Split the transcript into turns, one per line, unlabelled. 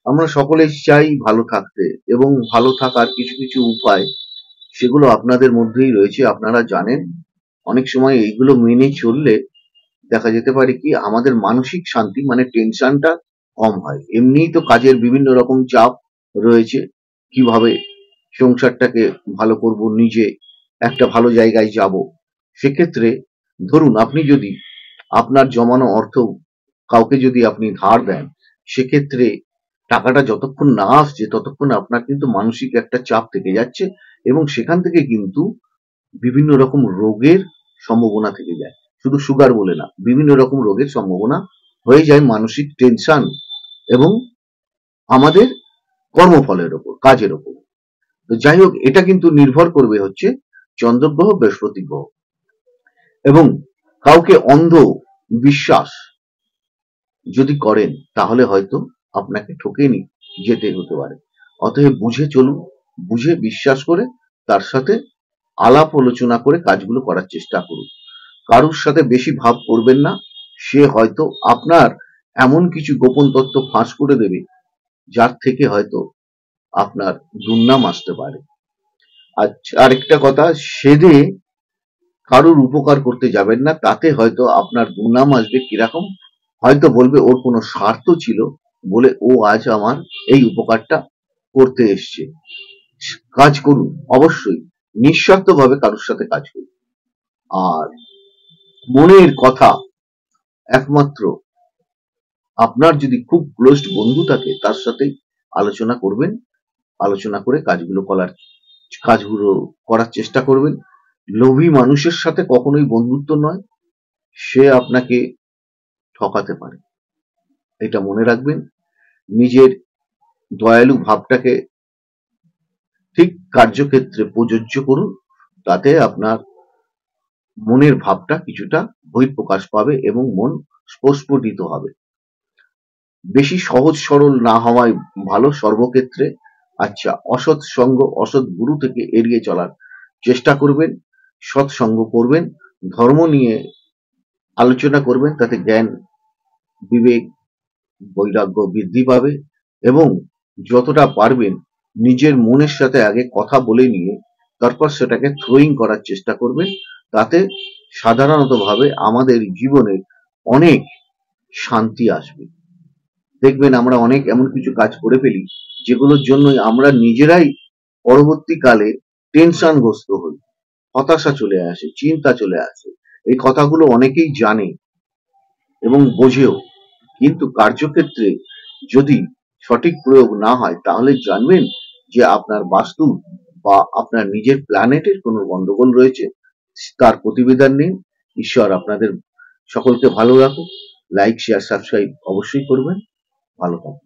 আমরা সকলেই চাই ভালো থাকতে, এবং ভালো থাকার কিছু কিছু উপায় সেগুলো আপনাদের মধ্যেই রয়েছে, আপনারা জানেন। অনেক সময় এইগুলো মেনে চললে দেখা যেতে পারে কি আমাদের মানসিক শান্তি মানে টেনশনটা কম হয়। এমনিই তো কাজের বিভিন্ন রকম চাপ রয়েছে, কিভাবে সংসারটাকে ভালো করব, নিজে একটা ভালো জায়গায় যাব। সেক্ষেত্রে ধরুন আপনি যদি আপনার জমানো অর্থ কাউকে যদি আপনি ধার দেন, সেক্ষেত্রে টাকাটা যতক্ষণ না আসছে ততক্ষণ আপনার কিন্তু মানসিক একটা চাপ থেকে যাচ্ছে, এবং সেখান থেকে কিন্তু বিভিন্ন রকম রোগের সম্ভাবনা থেকে যায়। শুধু সুগার বলে না, বিভিন্ন রকম রোগের সম্ভাবনা হয়ে যায় মানসিক টেনশন এবং আমাদের কর্মফলের ওপর, কাজের ওপর। তো যাই হোক, এটা কিন্তু নির্ভর করবে হচ্ছে চন্দ্রগ্রহ, বৃহস্পতি গ্রহ। এবং কাউকে অন্ধ বিশ্বাস যদি করেন তাহলে হয়তো আপনাকে ঠকে যেতে হতে পারে। অতএব বুঝে চলুন, বুঝে বিশ্বাস করে তার সাথে আলাপ আলোচনা করে কাজগুলো করার চেষ্টা করুন। কারুর সাথে বেশি ভাব করবেন না, সে হয়তো আপনার এমন কিছু গোপন তথ্য ফাঁস করে দেবে যার থেকে হয়তো আপনার দুর্নাম আসতে পারে। আচ্ছা, আরেকটা কথা, সেদে কারুর উপকার করতে যাবেন না, তাতে হয়তো আপনার দুর্নাম আসবে। কিরকম? হয়তো বলবে ওর কোনো স্বার্থ ছিল বলে ও আজ আমার এই উপকারটা করতে এসছে। কাজ করুন অবশ্যই, নিঃস্বার্থভাবে কারোর সাথে কাজ করুন। আর মনের কথা একমাত্র আপনার যদি খুব ক্লোজড বন্ধু থাকে তার সাথেই আলোচনা করবেন, আলোচনা করে কাজগুলো করার চেষ্টা করবেন। লোভী মানুষের সাথে কখনোই বন্ধুত্ব নয়, সে আপনাকে ঠকাতে পারে, এটা মনে রাখবেন। নিজের দয়ালু ভাবটাকে ঠিক কার্যক্ষেত্রে প্রযোজ্য করুন, তাতে আপনার মনের ভাবটা কিছুটা বহিঃপ্রকাশ পাবে এবং মন স্ফুটিত হবে। বেশি সহজ সরল না হওয়াই ভালো সর্বক্ষেত্রে। আচ্ছা, অসৎ সঙ্গ, অসৎ গুরু থেকে এড়িয়ে চলার চেষ্টা করবেন, সৎসঙ্গ করবেন, ধর্ম নিয়ে আলোচনা করবেন, তাতে জ্ঞান, বিবেক, বৈরাগ্য বৃদ্ধি পাবে। এবং যতটা পারবেন নিজের মনের সাথে আগে কথা বলে নিয়ে তারপর সেটাকে থ্রোয়িং করার চেষ্টা করবেন, তাতে সাধারণত ভাবে আমাদের জীবনে অনেক শান্তি আসবে। দেখবেন আমরা অনেক এমন কিছু কাজ করে ফেলি যেগুলোর জন্য আমরা নিজেরাই পরবর্তীকালে টেনশনগ্রস্ত হই, হতাশা চলে আসে, চিন্তা চলে আসে। এই কথাগুলো অনেকেই জানে এবং বোঝেও, কিন্তু কার্যক্ষেত্রে যদি সঠিক প্রয়োগ না হয় তাহলে জানবেন যে আপনার বাস্তু বা আপনার নিজের প্ল্যানেটের কোনো গন্ডগোল রয়েছে। তার প্রতিবিধান নিন। ঈশ্বর আপনাদের সকলকে ভালো রাখুন। লাইক, শেয়ার, সাবস্ক্রাইব অবশ্যই করবেন। ভালো থাকুন।